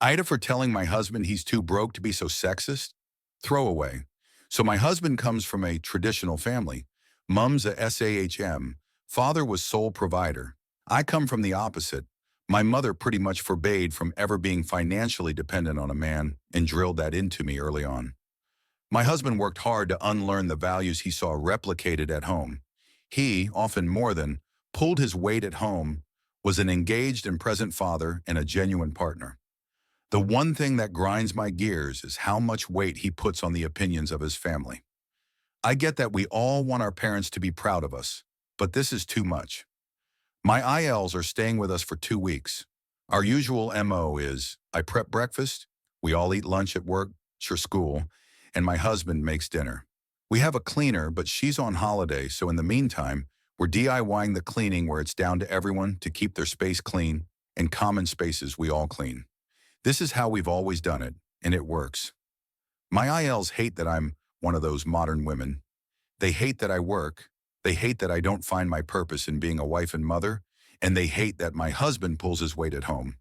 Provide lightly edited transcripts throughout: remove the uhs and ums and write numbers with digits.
Ida for telling my husband he's too broke to be so sexist? Throwaway. So my husband comes from a traditional family. Mum's a SAHM. Father was sole provider. I come from the opposite. My mother pretty much forbade from ever being financially dependent on a man and drilled that into me early on. My husband worked hard to unlearn the values he saw replicated at home. He, often more than, pulled his weight at home, was an engaged and present father and a genuine partner. The one thing that grinds my gears is how much weight he puts on the opinions of his family. I get that we all want our parents to be proud of us, but this is too much. My ILs are staying with us for 2 weeks. Our usual MO is I prep breakfast, we all eat lunch at work or school, and my husband makes dinner. We have a cleaner, but she's on holiday, so in the meantime, we're DIYing the cleaning where it's down to everyone to keep their space clean and common spaces we all clean. This is how we've always done it, and it works. My ILs hate that I'm one of those modern women. They hate that I work. They hate that I don't find my purpose in being a wife and mother, and they hate that my husband pulls his weight at home.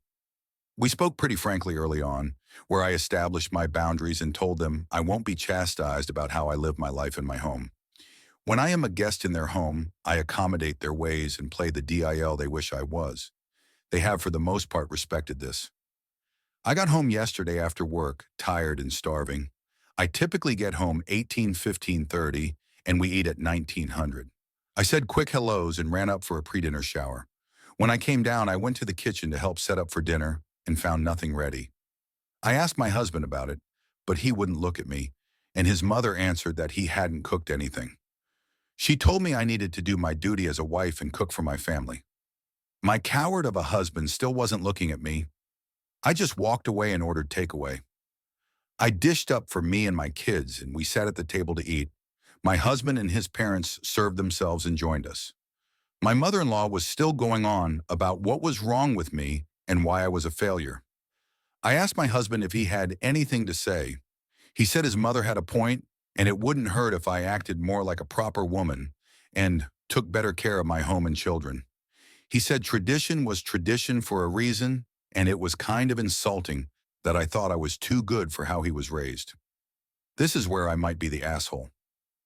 We spoke pretty frankly early on, where I established my boundaries and told them I won't be chastised about how I live my life in my home. When I am a guest in their home, I accommodate their ways and play the DIL they wish I was. They have for the most part respected this. I got home yesterday after work, tired and starving. I typically get home 15:30, and we eat at 1900. I said quick hellos and ran up for a pre-dinner shower. When I came down, I went to the kitchen to help set up for dinner and found nothing ready. I asked my husband about it, but he wouldn't look at me, and his mother answered that he hadn't cooked anything. She told me I needed to do my duty as a wife and cook for my family. My coward of a husband still wasn't looking at me. I just walked away and ordered takeaway. I dished up for me and my kids, and we sat at the table to eat. My husband and his parents served themselves and joined us. My mother-in-law was still going on about what was wrong with me and why I was a failure. I asked my husband if he had anything to say. He said his mother had a point, and it wouldn't hurt if I acted more like a proper woman and took better care of my home and children. He said tradition was tradition for a reason, and it was kind of insulting that I thought I was too good for how he was raised. This is where I might be the asshole.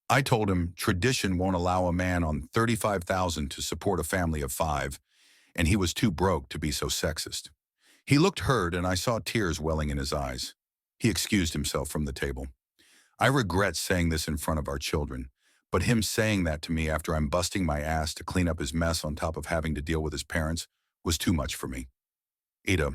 I told him tradition won't allow a man on $35,000 to support a family of 5, and he was too broke to be so sexist. He looked hurt, and I saw tears welling in his eyes. He excused himself from the table. I regret saying this in front of our children, but him saying that to me after I'm busting my ass to clean up his mess on top of having to deal with his parents was too much for me. Ada,